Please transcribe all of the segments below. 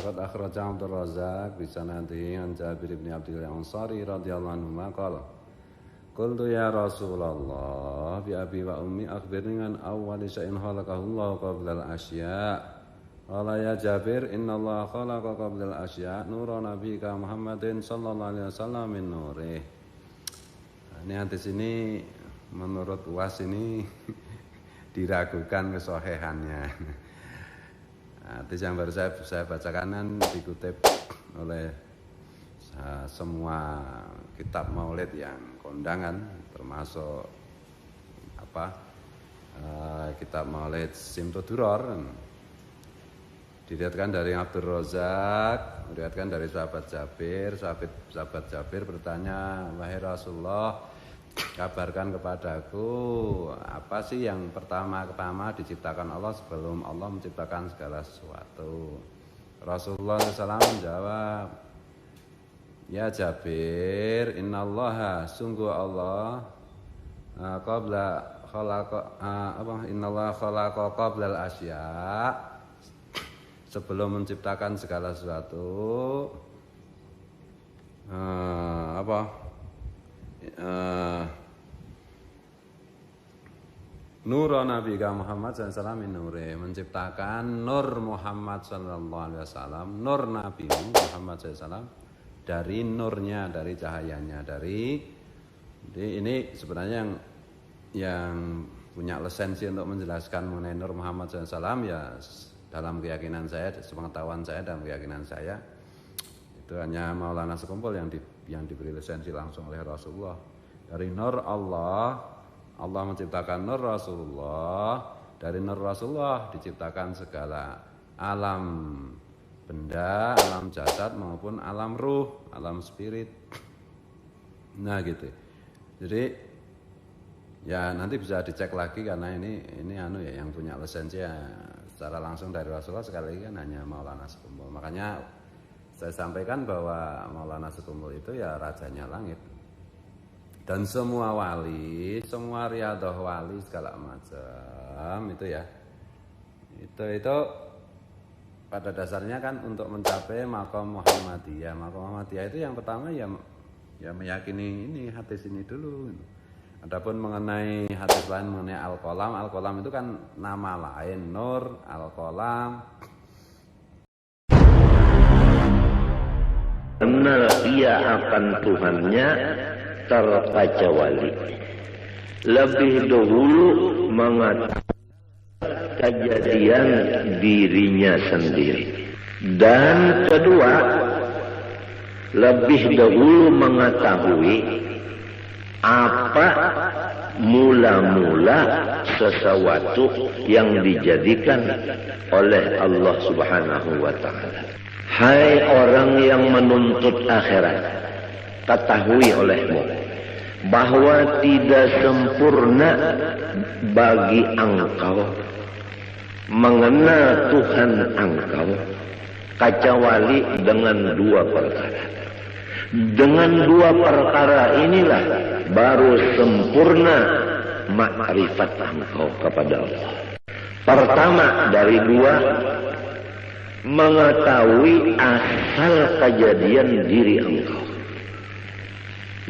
Faqad akhraja Abdur Razzaq bi sanadihi an Jabir bin Abdullah Ansari radhiyallahu anhu qala qultu ya Rasulullah bi abi wa ummi akhbirni an awwali syai'in khalaqahu Allah qabla al-asya'. Qala ya Jabir inna Allah khalaqa qabla al-asya' nura nabiyika Muhammadin sallallahu alaihi wasallam min nurih. Ini hadis ini menurut UAS ini diragukan kesohihannya. Hadis yang baru saya bacakan kan dikutip oleh semua kitab maulid yang kondangan, termasuk kitab maulid Simtud Duror. Diriwayatkan dari Abdur Razzaq, diriwayatkan dari sahabat Jabir. Sahabat Jabir bertanya, wahai Rasulullah, kabarkan kepadaku apa sih yang pertama diciptakan Allah sebelum Allah menciptakan segala sesuatu. Rasulullah SAW menjawab, ya Jabir, innallaha sungguh Allah innallaha khalaqa qabla al-asya', sebelum menciptakan segala sesuatu Nur Nabi Muhammad SAW min nure, menciptakan Nur Muhammad SAW, Nur Nabi Muhammad SAW dari nurnya, dari cahayanya, jadi ini sebenarnya yang punya lisensi untuk menjelaskan mengenai Nur Muhammad SAW ya dalam keyakinan saya, sepengetahuan saya dan keyakinan saya itu hanya Maulana Sekumpul yang diberi lisensi langsung oleh Rasulullah. Dari Nur Allah menciptakan Nur Rasulullah, dari Nur Rasulullah diciptakan segala alam benda, alam jasad maupun alam ruh, alam spirit. Nah gitu. Jadi ya nanti bisa dicek lagi karena ini yang punya lisensi ya secara langsung dari Rasulullah sekali lagi kan hanya Maulana Sekumpul. Makanya saya sampaikan bahwa Maulana Sekumpul itu ya rajanya langit. Dan semua wali, semua riyadhah wali segala macam itu ya. Itu pada dasarnya kan untuk mencapai maqam Muhammadiyah. Maqam Muhammadiyah itu yang pertama ya meyakini ini hadis ini dulu. Adapun mengenai hadis lain mengenai Al-Qalam itu kan nama lain, Nur, Al-Qalam. Kenal ia akan Tuhannya terbaca wali. Lebih dahulu mengatakan kejadian dirinya sendiri. Dan kedua, lebih dahulu mengetahui apa mula-mula sesuatu yang dijadikan oleh Allah Subhanahu wa ta'ala. Hai orang yang menuntut akhirat, ketahui olehmu bahwa tidak sempurna bagi engkau mengenal Tuhan engkau kecuali dengan dua perkara. Dengan dua perkara inilah baru sempurna makrifat engkau kepada Allah. Pertama dari dua, mengetahui asal kejadian diri engkau.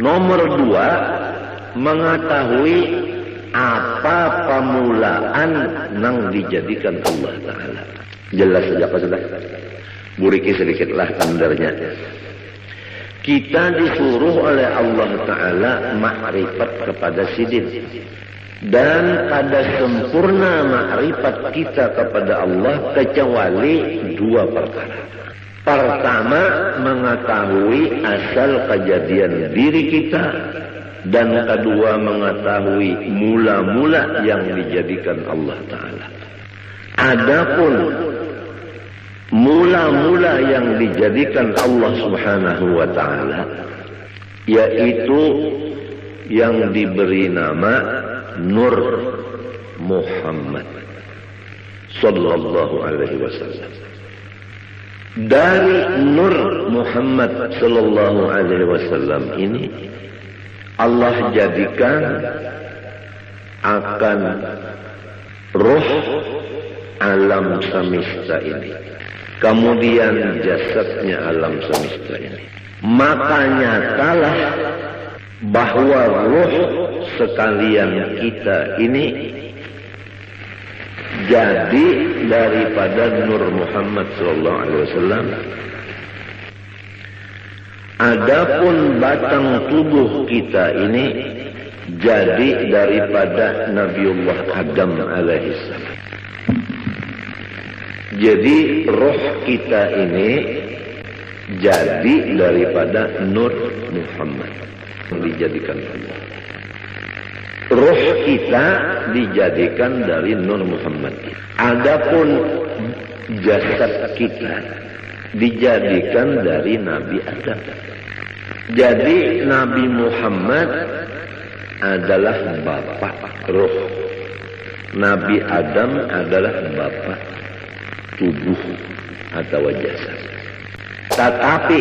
Nomor dua, mengetahui apa pemulaan yang dijadikan Allah Ta'ala. Jelas saja Pak sudah? Buriki sedikitlah tandarnya. Kita disuruh oleh Allah Ta'ala makrifat kepada sidin. Dan pada sempurna makrifat kita kepada Allah kecuali dua perkara. Pertama, mengetahui asal kejadian diri kita. Dan kedua, mengetahui mula-mula yang dijadikan Allah Ta'ala. Adapun mula-mula yang dijadikan Allah Subhanahu wa Ta'ala, yaitu yang diberi nama Nur Muhammad sallallahu alaihi wasallam. Dari Nur Muhammad sallallahu alaihi wasallam ini Allah jadikan akan roh alam semesta ini. kemudian jasadnya alam semesta ini. Maka nyatalah bahwa ruh sekalian kita ini jadi daripada Nur Muhammad sallallahu alaihi wasallam. Adapun batang tubuh kita ini jadi daripada Nabiullah Adam alaihissalam. Jadi roh kita ini jadi daripada Nur Muhammad yang dijadikan Allah. Roh kita dijadikan dari Nur Muhammad. Adapun jasad kita dijadikan dari Nabi Adam. Jadi Nabi Muhammad adalah bapak roh. Nabi Adam adalah bapak tubuh atau jasad. Tetapi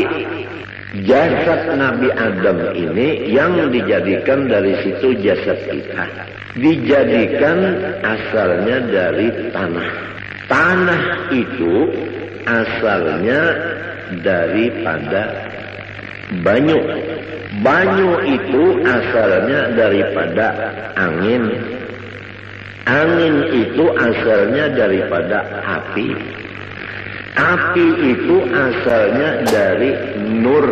jasad Nabi Adam ini yang dijadikan dari situ jasad kita, dijadikan asalnya dari tanah. Tanah itu asalnya daripada banyu. Banyu itu asalnya daripada angin. Angin itu asalnya daripada api. Api itu asalnya dari Nur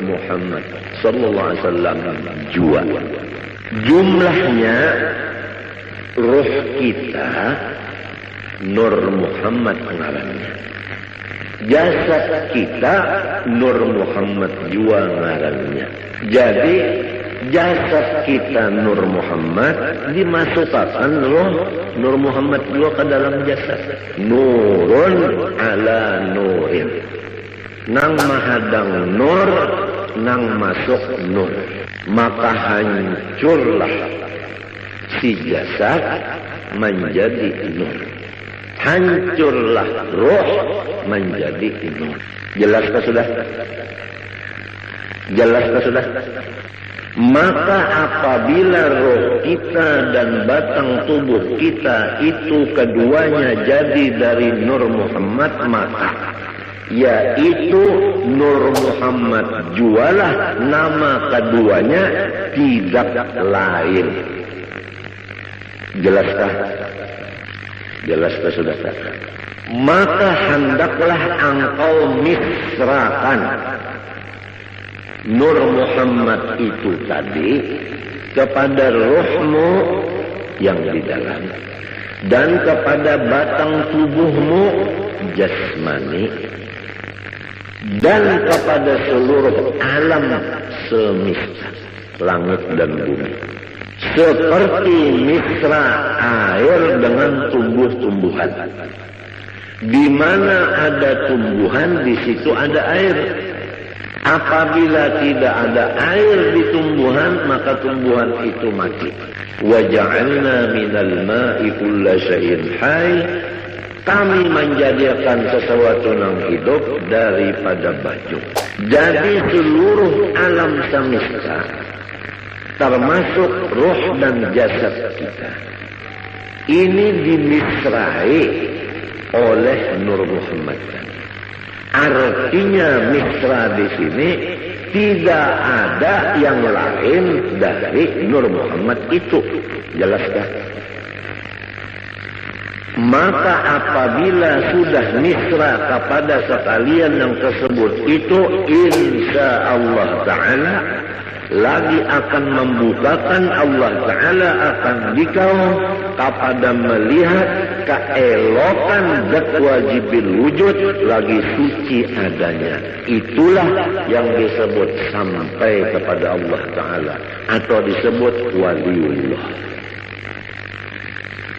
Muhammad sallallahu alaihi wasallam jua. Jumlahnya ruh kita Nur Muhammad ngarannya. Jasad kita Nur Muhammad jua ngarannya. Jadi jasad kita Nur Muhammad dimasukkan roh Nur Muhammad juga ke dalam jasad. Nurun ala nurin. Nang mahadang nur, nang masuk nur. Maka hancurlah si jasad menjadi nur. Hancurlah roh menjadi nur. Jelaskah sudah? Jelaskah sudah? Maka apabila roh kita dan batang tubuh kita itu keduanya jadi dari Nur Muhammad, maka yaitu Nur Muhammad jualah nama keduanya, tidak lain. Jelaskah? Jelaskah sudah? Maka hendaklah engkau misrakan Nur Muhammad itu tadi kepada rohmu yang di dalam dan kepada batang tubuhmu jasmani dan kepada seluruh alam semesta langit dan bumi, seperti misra air dengan tumbuh-tumbuhan. Di mana ada tumbuhan, di situ ada air. Apabila tidak ada air di tumbuhan, maka tumbuhan itu mati. Waja'alna minal ma'i kulla syai'in hayy. Kami menjadikan sesuatu yang hidup daripada baju. Jadi seluruh alam semesta, termasuk roh dan jasad kita, ini dimisrai oleh Nur Muhammad. Artinya misra di sini tidak ada yang lain dari Nur Muhammad itu. Jelaskah? Maka apabila sudah misra kepada sekalian yang tersebut itu, insya Allah Ta'ala lagi akan membukakan Allah Ta'ala akan dikau kepada melihat keelokan zat wajibil wujud lagi suci adanya. Itulah yang disebut sampai kepada Allah Ta'ala atau disebut waliullah.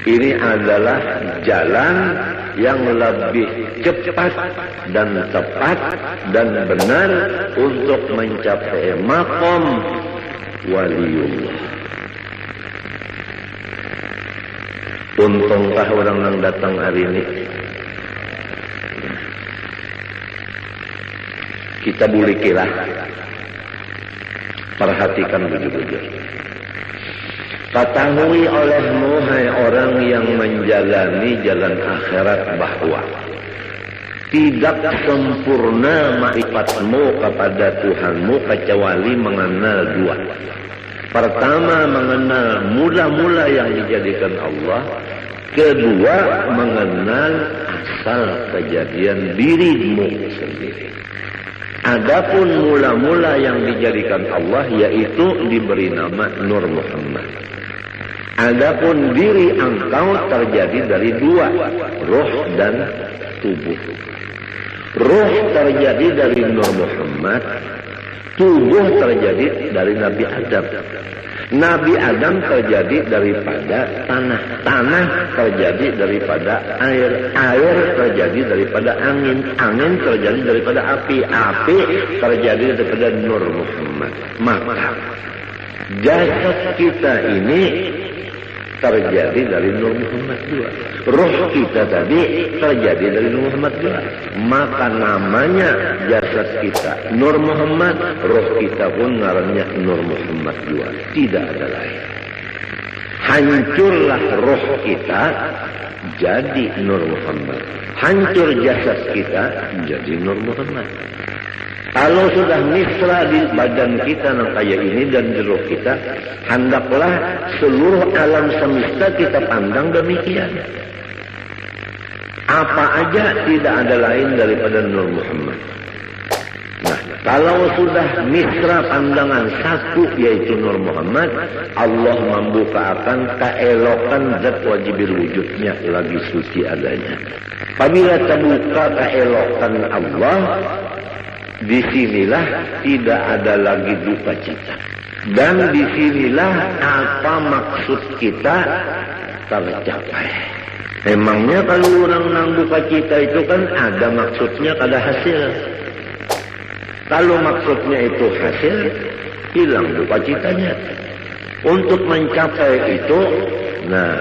Ini adalah jalan yang lebih cepat dan tepat dan benar untuk mencapai maqam waliullah. Untungkah orang yang datang hari ini? Kita bulikilah. Perhatikan betul-betul. Ketahui olehmu, hai orang yang menjalani jalan akhirat, bahwa Tidak sempurna ma'rifatmu kepada Tuhanmu kecuali mengenal dua. Pertama, mengenal mula-mula yang dijadikan Allah. Kedua, mengenal asal kejadian dirimu sendiri. Adapun mula-mula yang dijadikan Allah, yaitu diberi nama Nur Muhammad. Adapun diri engkau terjadi dari dua, roh dan tubuh. Roh terjadi dari Nur Muhammad, tubuh terjadi dari Nabi Adam. Nabi Adam terjadi daripada tanah, tanah terjadi daripada air, air terjadi daripada angin, angin terjadi daripada api, api terjadi daripada Nur Muhammad. Maka jasad kita ini terjadi dari Nur Muhammad juga. Roh kita tadi terjadi dari Nur Muhammad juga. Maka namanya jasad kita Nur Muhammad, roh kita pun ngarannya Nur Muhammad juga. Tidak ada lain. Hancurlah roh kita jadi Nur Muhammad. Hancur jasad kita jadi Nur Muhammad. Kalau sudah misra di badan kita yang kayak ini dan di roh kita, hendaklah seluruh alam semesta kita pandang demikian. Apa aja tidak ada lain daripada Nur Muhammad. Nah, kalau sudah misra pandangan satu yaitu Nur Muhammad, Allah membukakan keelokan zat wajibil wujudnya lagi suci adanya. Apabila terbuka keelokan Allah, disinilah tidak ada lagi duka cita. Dan disinilah apa maksud kita tercapai. Memangnya kalau orang nang duka cita itu kan ada maksudnya, ada hasil. Kalau maksudnya itu hasil, hilang duka citanya. Untuk mencapai itu, nah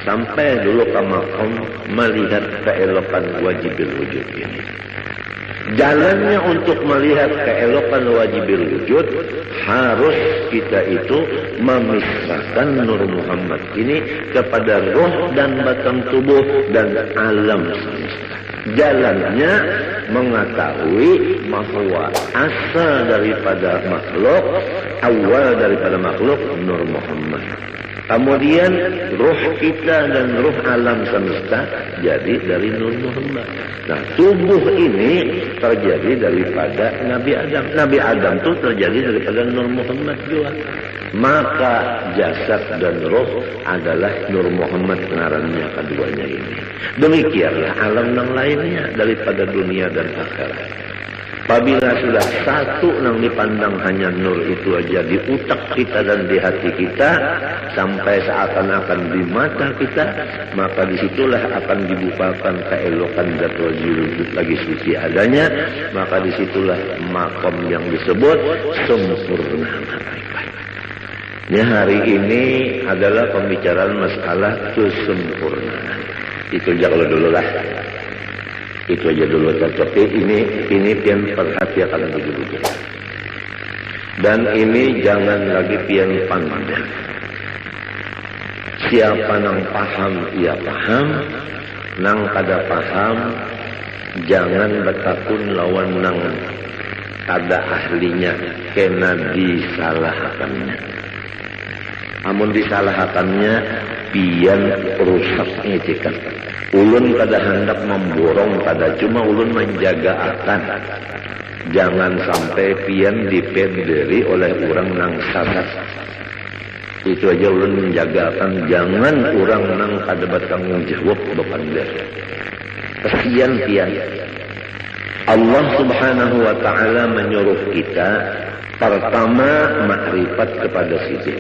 sampai dulu ke makom melihat keelokan wajibil wujud ini. Jalannya untuk melihat keelokan wajibil wujud, harus kita itu memisahkan Nur Muhammad ini kepada roh dan batang tubuh dan alam semesta. Jalannya mengetahui bahwa asal daripada makhluk, awal daripada makhluk Nur Muhammad. Kemudian roh kita dan roh alam semesta jadi dari Nur Muhammad. Nah, tubuh ini terjadi daripada Nabi Adam. Nabi Adam itu terjadi daripada Nur Muhammad juga. Maka jasad dan roh adalah Nur Muhammad ngarannya keduanya ini. Demikianlah alam yang lainnya daripada dunia dan akhirat. Apabila sudah satu yang dipandang hanya nur itu aja di utak kita dan di hati kita, sampai seakan-akan di mata kita, maka disitulah akan dibukakan keelokan zat wujud lagi suci adanya. Maka disitulah makom yang disebut sempurna makrifat. Ini hari ini adalah pembicaraan masalah kesempurnaan. Itu jangan dulu lah. Itu aja dulu, tapi ini pian perhatikan dulu. Dan ini jangan lagi pian pandang. Siapa nang paham, ia paham. Nang kada paham, jangan bertakun lawan nang kada ahlinya, kena disalahkannya. Namun disalahkannya, pian rusaknya jika. Ulun kada hendak memborong, kada cuma ulun menjaga akan. Jangan sampai pian dipenderi oleh orang nang salah. Itu aja ulun menjaga akan. Jangan orang nang kada bertanggung jawab bepander. Kesian pian. Allah Subhanahu wa Ta'ala menyuruh kita pertama makrifat kepada sisi.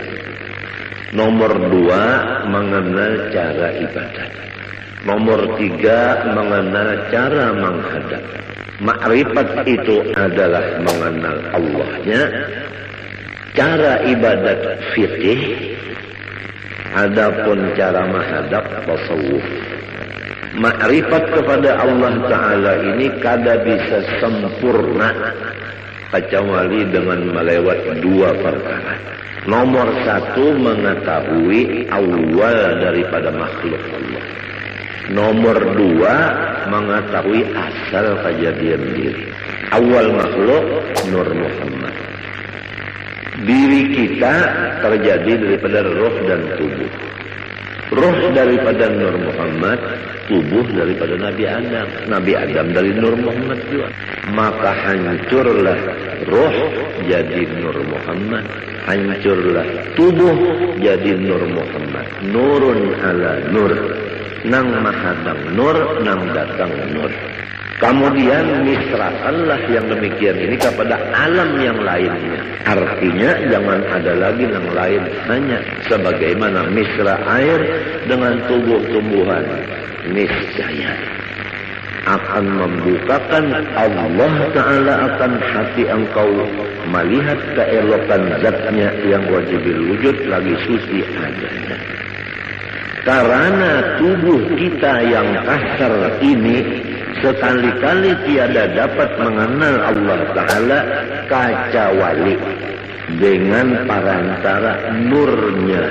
Nomor 2 mengenal cara ibadat. Nomor 3 mengenal cara menghadap. Makrifat itu adalah mengenal Allahnya. Cara ibadat fikih. Adapun cara menghadap tasawuf. Makrifat kepada Allah Ta'ala ini kada bisa sempurna kecuali dengan melewati 2 perkara. Nomor 1 mengetahui awal daripada makhluk Allah. Nomor 2, mengetahui asal kejadian diri. Awal makhluk Nur Muhammad. Diri kita terjadi daripada roh dan tubuh. Roh daripada Nur Muhammad, tubuh daripada Nabi Adam. Nabi Adam dari Nur Muhammad juga. Maka hancurlah roh jadi Nur Muhammad. Hancurlah tubuh jadi Nur Muhammad. Nurun ala nur. Nang mahadang nur, nang datang nur. Kemudian misrakanlah yang demikian ini kepada alam yang lainnya. Artinya jangan ada lagi yang lain, hanya sebagaimana misra air dengan tumbuh-tumbuhan. Niscaya akan membukakan Allah Ta'ala akan hati engkau melihat keelokan zatnya yang wajibul wujud lagi suci adanya. Karena tubuh kita yang kasar ini sekali-kali tiada dapat mengenal Allah Ta'ala kecuali dengan perantara nurnya.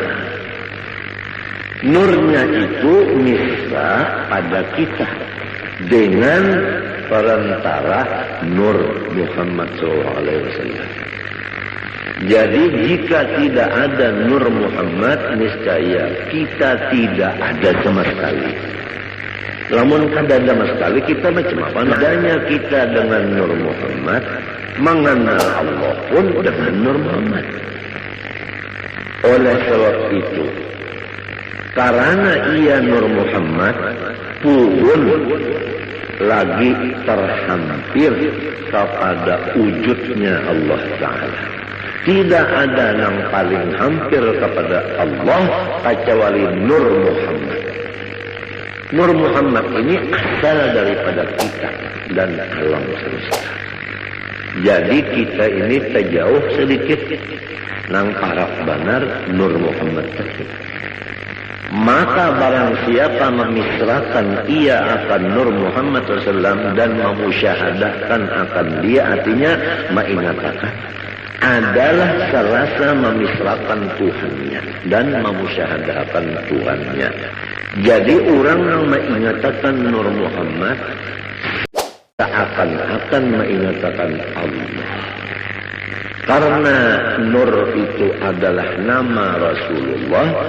Nurnya itu misra pada kita dengan perantara nur Muhammad SAW. Jadi jika tidak ada Nur Muhammad, niscaya kita tidak ada sama sekali. Namun kada sama sekali kita macam apa adanya kita dengan Nur Muhammad, mengenal Allah pun dengan Nur Muhammad. Oleh sebab itu, karena ia Nur Muhammad pun lagi terhampir kepada wujudnya Allah Ta'ala. Tidak ada yang paling hampir kepada Allah kecuali Nur Muhammad. Nur Muhammad ini asal daripada kita dan alam semesta. Jadi kita ini terjauh sedikit nang paraf benar Nur Muhammad tersebut. Maka barang siapa memisrakan ia akan Nur Muhammad SAW dan memusyahadahkan akan dia, artinya mengatakan adalah serasa memisrakan Tuhannya dan memusyahadahkan Tuhannya. Jadi orang yang mengatakan Nur Muhammad seakan-akan mengatakan Allah. Karena Nur itu adalah nama Rasulullah,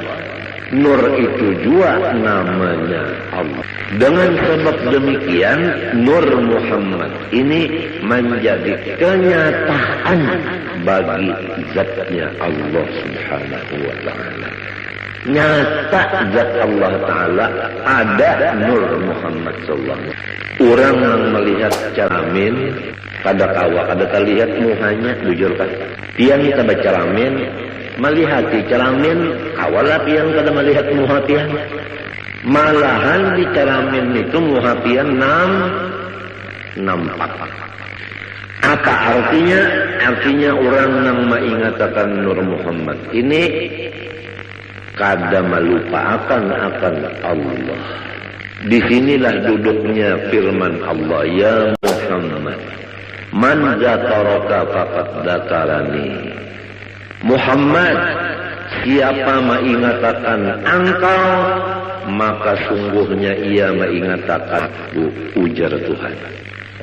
Nur itu juga namanya Allah. Dengan sebab demikian, Nur Muhammad ini menjadi kenyataan bagi zatnya Allah Subhanahu wa Ta'ala. Nyata zat Allah Ta'ala ada Nur Muhammad SAW. Orang yang melihat cermin, kada kawa, kada terlihat muhanya, jujur kan? Tiang kita bercermin, melihat di cermin, kawalah tiang kada melihat muha tiang. Malahan di cermin itu muha tiang nampak. Apa artinya? Artinya orang yang mengatakan Nur Muhammad ini kada melupakan akan Allah. Disinilah duduknya firman Allah, ya Muhammad, man zakaraka faqad zakarani. Muhammad, siapa mengatakan engkau, maka sungguhnya ia mengatakan ujar Tuhan.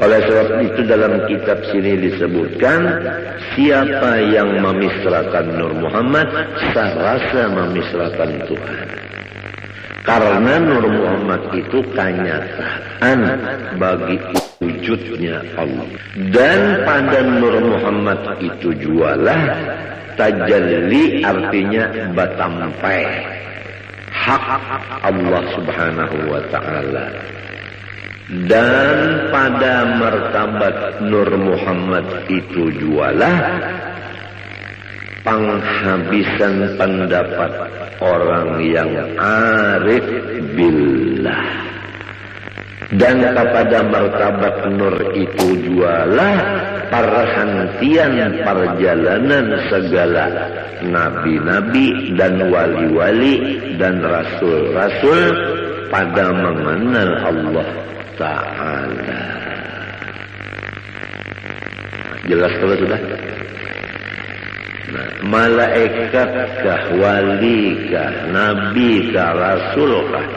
Oleh sebab itu dalam kitab sini disebutkan, siapa yang memisrakan Nur Muhammad serasa memisrakan Tuhan. Karena Nur Muhammad itu kenyataan bagi wujudnya Allah. Dan pada Nur Muhammad itu jualah tajalli, artinya batampai hak Allah Subhanahu wa Ta'ala. Dan pada martabat Nur Muhammad itu jualah penghabisan pendapat orang yang arif billah. Dan kepada martabat Nur itu jualah perhentian perjalanan segala nabi-nabi dan wali-wali dan rasul-rasul pada mengenal Allah Ta'ala. Jelas kalau sudah? Nah, malaikat kah, wali kah, nabi kah, rasul kah,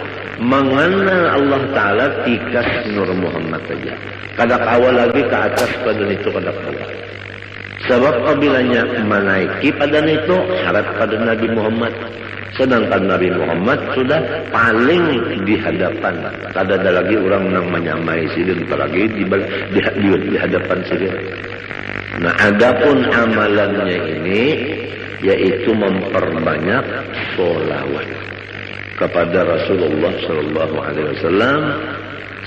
mengenal Allah Ta'ala tikas Nur Muhammad saja. Kada kawal lagi ke atas pada itu kada kawal. Sebab apabila menaiki pada itu syarat pada Nabi Muhammad. Sedangkan Nabi Muhammad sudah paling di hadapan. Kada ada lagi orang yang menyamai sidin apalagi di hadapan sidin. Nah, adapun amalannya ini yaitu memperbanyak sholawat kepada Rasulullah Sallallahu Alaihi Wasallam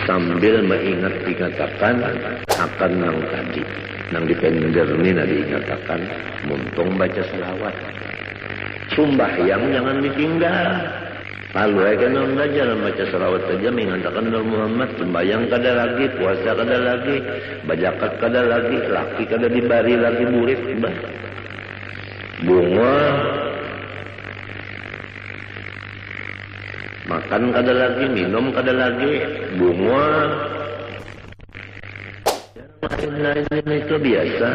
sambil mengingat dikatakan akan nang tadi nang dipender ini diingatakan muntung baca selawat. Sumbahyang jangan ditinggal. Lalu aja nang belajar baca selawat saja mengatakan Nur Muhammad. Sembahyang kada lagi, puasa kada lagi, bajakat kada lagi, laki kada dibari lagi murid bunga makan kada lagi, minum kada lagi, bunga lain-lain itu biasa.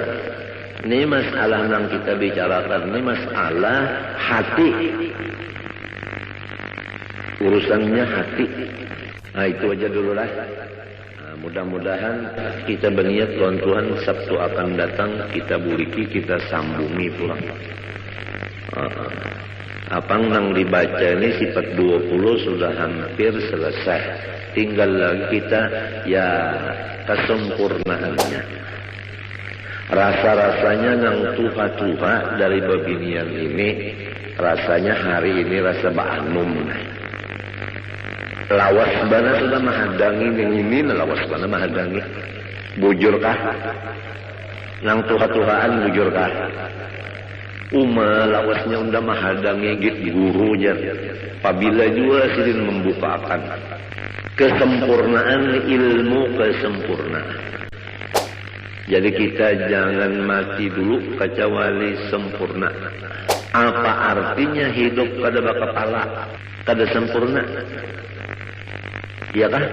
Ini masalah yang kita bicarakan ini masalah hati, urusannya hati. Nah itu aja dulu lah. Nah, mudah-mudahan kita berniat Tuhan Sabtu akan datang kita buriki, kita sambungi pulang. Apang nang dibaca ini sifat 20 sudah hampir selesai. Tinggal lagi kita ya kesempurnaannya. Rasa-rasanya nang tuha-tuha dari babinian ini rasanya hari ini rasa ba'anum. Lawas bana sudah mahadangi yang ini, lawas bana mahadangi. Bujurkah? Nang tuha-tuhaan bujurkah? Lawasnya unda mahadangi git guru jar. Apabila juga sidin membukakan kesempurnaan ilmu kesempurnaan. Jadi kita jangan mati dulu kecuali sempurna. Apa artinya hidup kada bakapala, kada sempurna? Iya kan?